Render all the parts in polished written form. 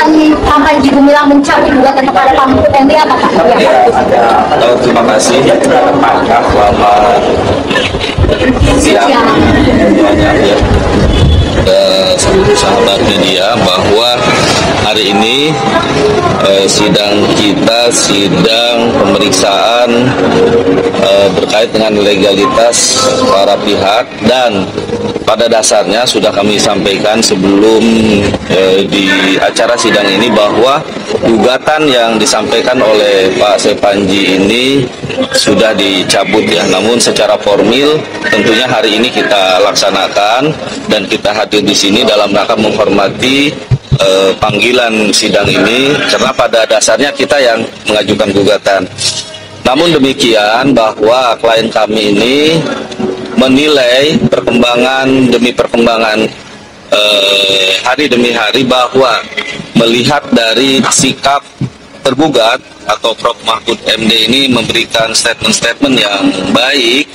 alasan Pak Panji Gumilang mencabut gugatan kepada Pak Mahfud MD apa Pak? Terima kasih. Selamat siang semuanya ya. Seluruh sahabat media, bahwa hari ini sidang pemeriksaan berkait dengan legalitas para pihak, dan pada dasarnya sudah kami sampaikan sebelum di acara sidang ini bahwa gugatan yang disampaikan oleh Pak Sepanji ini sudah dicabut ya. Namun secara formil tentunya hari ini kita laksanakan dan kita hadir di sini dalam rangka menghormati panggilan sidang ini, karena pada dasarnya kita yang mengajukan gugatan. Namun demikian, bahwa klien kami ini menilai perkembangan demi perkembangan hari demi hari, bahwa melihat dari sikap tergugat atau Prof. Mahfud MD ini memberikan statement-statement yang baik,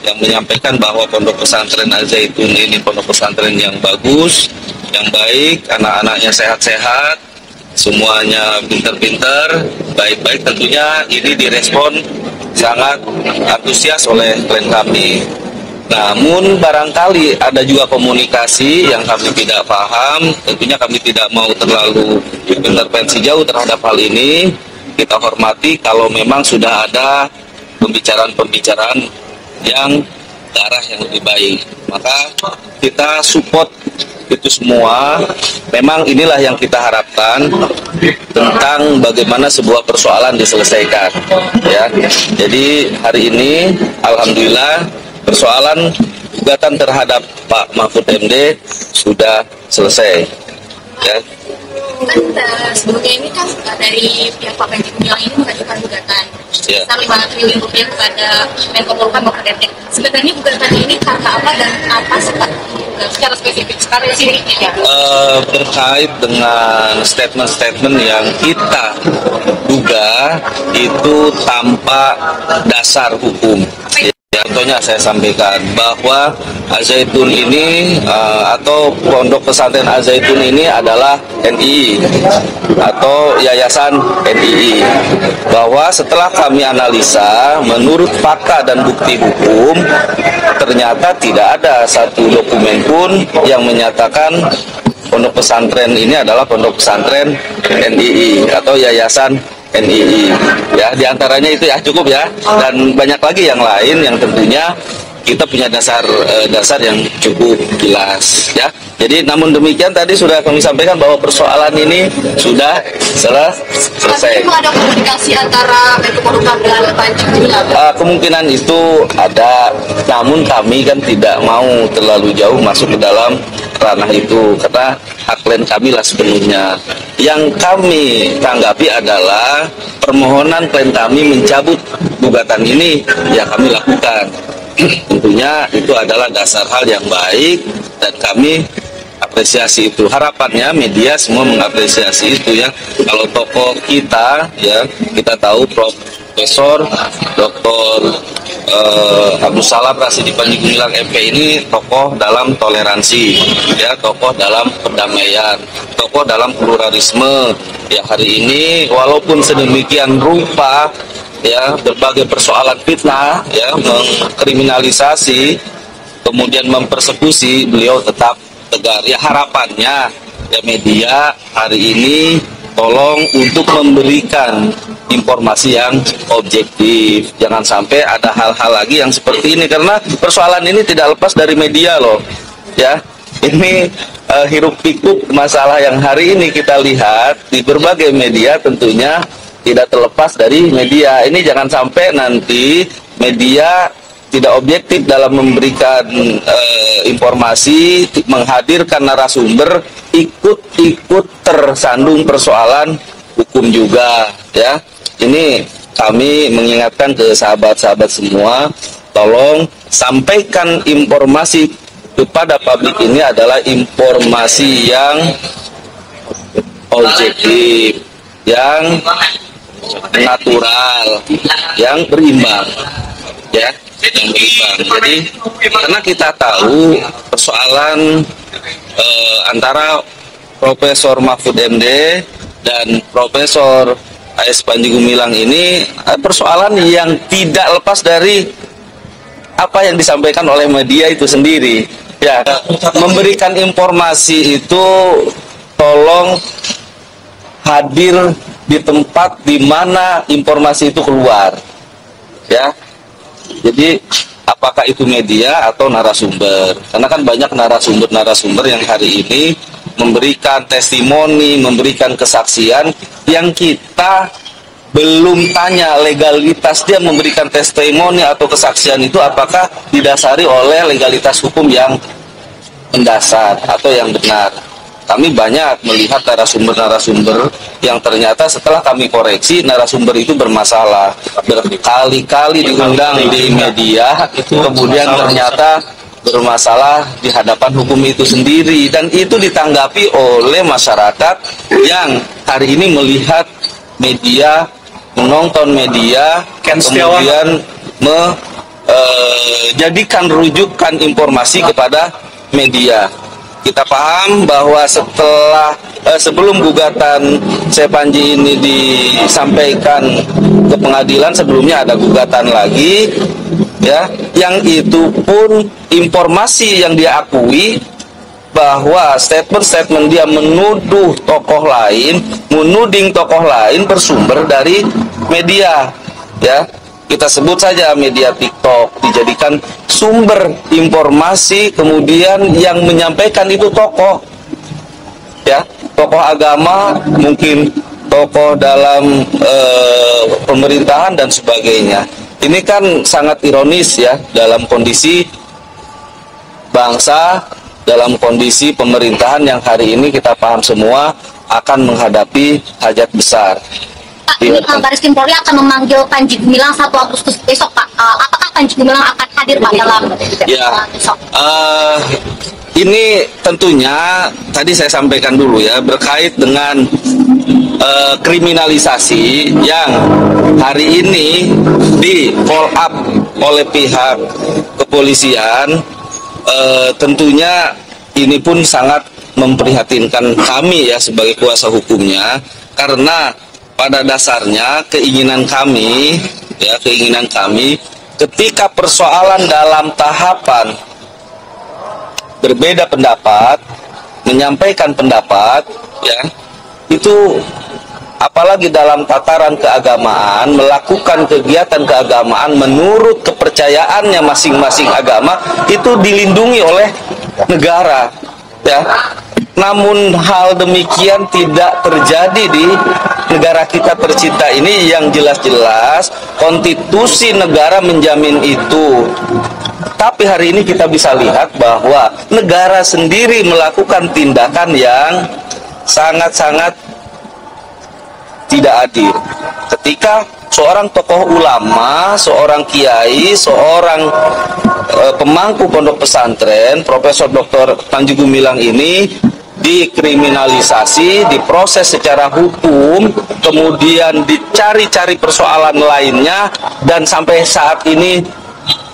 yang menyampaikan bahwa pondok pesantren Al-Zaitun ini pondok pesantren yang bagus, yang baik, anak-anaknya sehat-sehat, semuanya pinter-pinter, baik-baik. Tentunya ini direspon sangat antusias oleh klien kami. Namun barangkali ada juga komunikasi yang kami tidak paham. Tentunya kami tidak mau terlalu intervensi jauh terhadap hal ini. Kita hormati kalau memang sudah ada pembicaraan-pembicaraan yang ke arah yang lebih baik, maka kita support itu semua. Memang inilah yang kita harapkan tentang bagaimana sebuah persoalan diselesaikan ya. Jadi hari ini alhamdulillah persoalan gugatan terhadap Pak Mahfud MD sudah selesai ya. Kan sebelumnya ini kan dari pihak Pak Panji Gumilang ini mengajukan gugatan sebesar 5 triliun rupiah kepada Menko Polhukam Mahfud MD. Sebenarnya gugatan ini karena apa dan apa sih Pak? Secara spesifik sekarang sini ya. Terkait dengan statement-statement yang kita duga itu tanpa dasar hukum. Contohnya saya sampaikan bahwa Al-Zaitun ini atau pondok pesantren Al-Zaitun ini adalah NII atau yayasan NII. Bahwa setelah kami analisa menurut fakta dan bukti hukum, ternyata tidak ada satu dokumen pun yang menyatakan pondok pesantren ini adalah pondok pesantren NII atau yayasan NII ya. Diantaranya itu ya cukup ya, dan banyak lagi yang lain yang tentunya kita punya dasar yang cukup jelas ya. Jadi namun demikian tadi sudah kami sampaikan bahwa persoalan ini sudah selesai. Tapi ada komunikasi antara Menko Polhukam dengan Panji Gumilang? Kemungkinan itu ada, namun kami kan tidak mau terlalu jauh masuk ke dalam ranah itu karena hak klien kami lah sepenuhnya. Yang kami tanggapi adalah permohonan klien kami mencabut gugatan ini ya kami lakukan. Tentunya itu adalah dasar hal yang baik dan kami apresiasi itu. Harapannya media semua mengapresiasi itu ya. Kalau tokoh kita ya, kita tahu Profesor Dr. Abdus Salam Rasidi Panji Gumilang MP ini tokoh dalam toleransi ya, tokoh dalam perdamaian, tokoh dalam pluralisme ya. Hari ini walaupun sedemikian rupa ya berbagai persoalan fitnah ya, mengkriminalisasi kemudian mempersekusi, beliau tetap tegar ya. Harapannya ya media hari ini tolong untuk memberikan informasi yang objektif, jangan sampai ada hal-hal lagi yang seperti ini, karena persoalan ini tidak lepas dari media loh ya. Ini hiruk pikuk masalah yang hari ini kita lihat di berbagai media, tentunya tidak terlepas dari media. Ini jangan sampai nanti media tidak objektif dalam memberikan informasi, menghadirkan narasumber, ikut tersandung persoalan hukum juga ya. Ini kami mengingatkan ke sahabat-sahabat semua, tolong sampaikan informasi kepada publik ini adalah informasi yang objektif, yang natural, yang berimbang ya, yang berimbang. Jadi karena kita tahu persoalan antara Profesor Mahfud MD dan Profesor AS Panji Gumilang ini persoalan yang tidak lepas dari apa yang disampaikan oleh media itu sendiri. Ya, memberikan informasi itu tolong hadir di tempat di mana informasi itu keluar. Ya. Jadi apakah itu media atau narasumber? Karena kan banyak narasumber yang hari ini memberikan testimoni, memberikan kesaksian yang kita belum tanya legalitas dia memberikan testimoni atau kesaksian itu apakah didasari oleh legalitas hukum yang mendasar atau yang benar. Kami banyak melihat narasumber-narasumber yang ternyata setelah kami koreksi narasumber itu bermasalah, berkali-kali diundang di media, kemudian ternyata bermasalah di hadapan hukum itu sendiri, dan itu ditanggapi oleh masyarakat yang hari ini melihat media, menonton media, kemudian menjadikan rujukan informasi kepada media. Kita paham bahwa sebelum gugatan Syekh Panji ini disampaikan ke pengadilan, sebelumnya ada gugatan lagi, ya, yang itu pun informasi yang dia akui bahwa statement-statement dia menuduh tokoh lain, menuding tokoh lain bersumber dari media, ya. Kita sebut saja media TikTok dijadikan sumber informasi, kemudian yang menyampaikan itu tokoh, ya, tokoh agama, mungkin tokoh dalam pemerintahan dan sebagainya. Ini kan sangat ironis ya, dalam kondisi bangsa, dalam kondisi pemerintahan yang hari ini kita paham semua akan menghadapi hajat besar. Pak, ini Baris Krim Polri akan memanggil Panji Gumilang 1 Agustus besok, Pak. Apakah Panji Gumilang akan hadir, Pak, dalam besok? Ini tentunya tadi saya sampaikan dulu ya, berkait dengan kriminalisasi yang hari ini di follow up oleh pihak kepolisian. Tentunya ini pun sangat memprihatinkan kami ya sebagai kuasa hukumnya, karena pada dasarnya keinginan kami ketika persoalan dalam tahapan berbeda pendapat, menyampaikan pendapat, ya, itu apalagi dalam tataran keagamaan, melakukan kegiatan keagamaan menurut kepercayaannya masing-masing agama, itu dilindungi oleh negara, ya. Namun hal demikian tidak terjadi di negara kita tercinta ini, yang jelas-jelas konstitusi negara menjamin itu. Tapi hari ini kita bisa lihat bahwa negara sendiri melakukan tindakan yang sangat-sangat tidak adil. Ketika seorang tokoh ulama, seorang kiai, seorang pemangku pondok pesantren, Profesor Dr. Panji Gumilang ini dikriminalisasi, diproses secara hukum, kemudian dicari-cari persoalan lainnya, dan sampai saat ini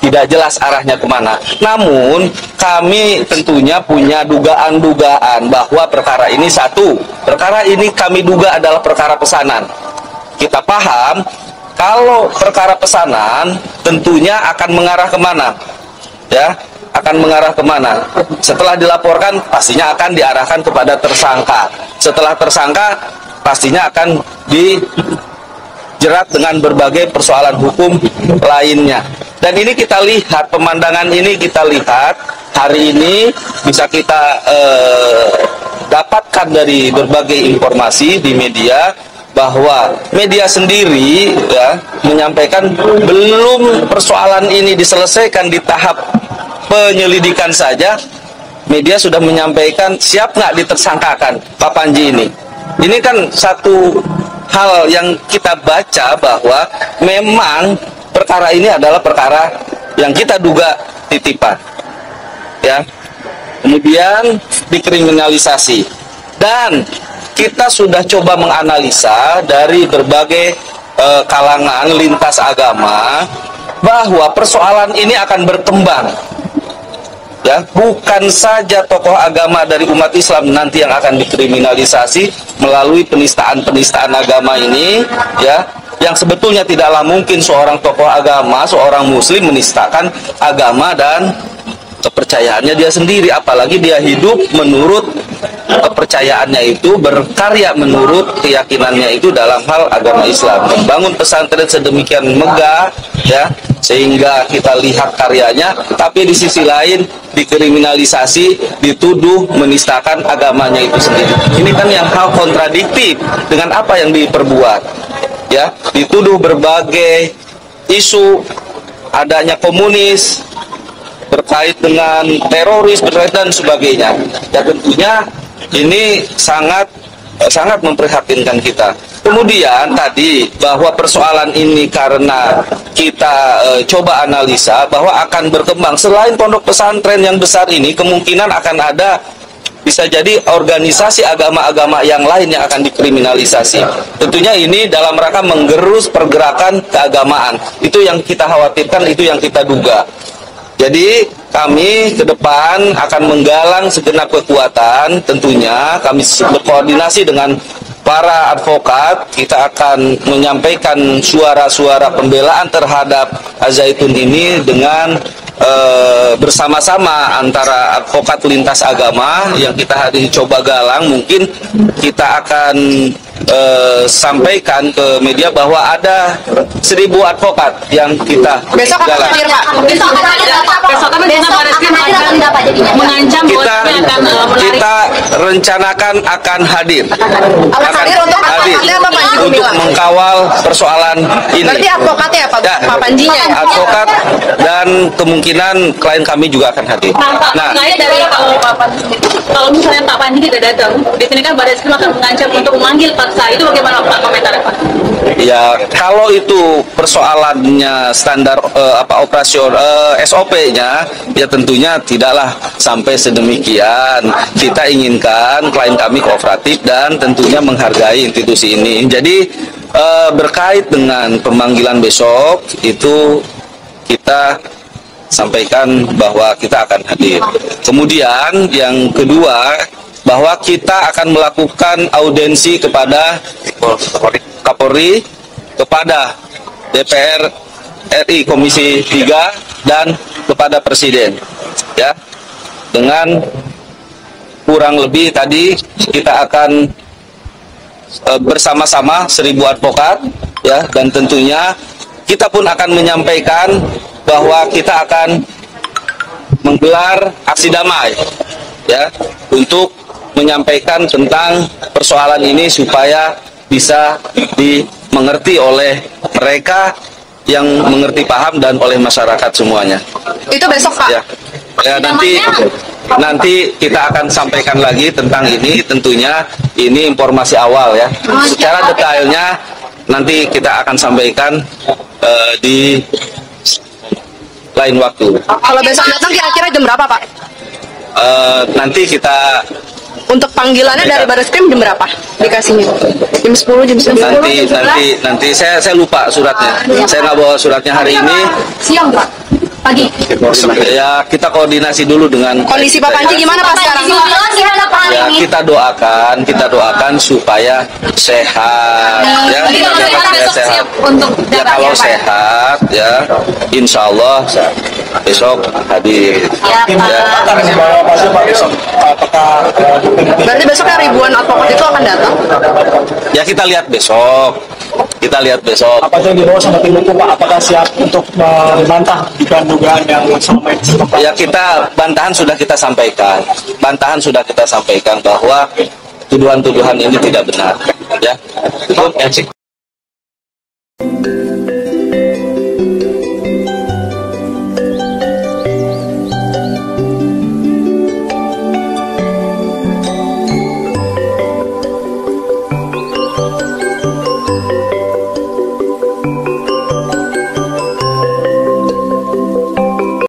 tidak jelas arahnya kemana. Namun kami tentunya punya dugaan-dugaan bahwa perkara ini perkara ini kami duga adalah perkara pesanan. Kita paham kalau perkara pesanan tentunya akan mengarah kemana, ya, akan mengarah kemana. Setelah dilaporkan pastinya akan diarahkan kepada tersangka. Setelah tersangka pastinya akan dijerat dengan berbagai persoalan hukum lainnya. Dan ini kita lihat, pemandangan ini kita lihat hari ini bisa kita dapatkan dari berbagai informasi di media, bahwa media sendiri ya menyampaikan belum persoalan ini diselesaikan di tahap penyelidikan saja, media sudah menyampaikan siap nggak ditersangkakan Pak Panji ini. Ini kan satu hal yang kita baca bahwa memang perkara ini adalah perkara yang kita duga titipan, ya. Kemudian dikriminalisasi, dan kita sudah coba menganalisa dari berbagai kalangan lintas agama bahwa persoalan ini akan berkembang. ya, bukan saja tokoh agama dari umat Islam nanti yang akan dikriminalisasi melalui penistaan agama ini, ya, yang sebetulnya tidaklah mungkin seorang tokoh agama, seorang muslim menistakan agama dan kepercayaannya dia sendiri, apalagi dia hidup menurut kepercayaannya itu, berkarya menurut keyakinannya itu dalam hal agama Islam, membangun pesantren sedemikian megah, ya, sehingga kita lihat karyanya, tapi di sisi lain dikriminalisasi, dituduh menistakan agamanya itu sendiri. Ini kan yang hal kontradiktif dengan apa yang diperbuat, ya, dituduh berbagai isu adanya komunis, berkait dengan teroris, berkait dan sebagainya. Ya tentunya ini sangat memprihatinkan kita. Kemudian tadi bahwa persoalan ini karena kita coba analisa bahwa akan berkembang selain pondok pesantren yang besar ini, kemungkinan akan ada bisa jadi organisasi agama-agama yang lain yang akan dikriminalisasi. Tentunya ini dalam rangka menggerus pergerakan keagamaan. Itu yang kita khawatirkan, itu yang kita duga. Jadi kami ke depan akan menggalang segenap kekuatan, tentunya kami berkoordinasi dengan para advokat, kita akan menyampaikan suara-suara pembelaan terhadap Al-Zaitun ini dengan bersama-sama antara advokat lintas agama yang kita hari coba galang. Mungkin kita akan sampaikan ke media bahwa ada 1.000 advokat yang kita besok akan hadir, Pak. Besok kan mengancam kita rencanakan akan hadir. Untuk mengkawal persoalan ini. Berarti advokatnya ya, Pak? Ya, Pak Panjinya. Advokat dan kemungkinan klien kami juga akan hadir. Nah, dari kalau misalnya Pak Panji tidak datang, di sini kan Baris Krim akan mengancam untuk memanggil paksa. Itu bagaimana Pak komentarnya, Pak? Ya, kalau itu persoalannya standar operasional SOP-nya, ya tentunya tidaklah sampai sedemikian. Kita inginkan klien kami kooperatif dan tentunya menghargai institusi ini. Jadi berkait dengan pemanggilan besok itu kita sampaikan bahwa kita akan hadir. Kemudian yang kedua, bahwa kita akan melakukan audensi kepada Kapolri, kepada DPR RI Komisi 3 dan kepada Presiden, ya, dengan kurang lebih tadi kita akan bersama-sama 1.000 advokat, ya, dan tentunya kita pun akan menyampaikan bahwa kita akan menggelar aksi damai, ya, untuk menyampaikan tentang persoalan ini supaya bisa dimengerti oleh mereka yang mengerti paham dan oleh masyarakat semuanya. Itu besok, Pak. Ya, nanti kita akan sampaikan lagi tentang ini. Tentunya ini informasi awal, ya. Secara detailnya nanti kita akan sampaikan di lain waktu. Kalau besok datang kira-kira jam berapa, Pak? Nanti kita untuk panggilannya dari Baris Krim jam berapa dikasihnya? Jam 10, jam 9? Nanti saya lupa suratnya. Saya nggak bawa suratnya hari ini. Siang, Pak. Pagi. Ya, kita koordinasi dulu dengan kondisi Pak Panji gimana Pak sekarang? Ya, kita doakan supaya sehat, ya. Sehat. Ya, kalau sehat, ya, insya Allah besok hadir. Ya. Berarti besoknya ribuan advokat itu akan datang? Ya, kita lihat besok. Apa yang dibawa sama tim hukum, Pak? Apakah siap untuk membantah dugaan yang sampai? Ya, bantahan sudah kita sampaikan bahwa tuduhan-tuduhan ini tidak benar, ya.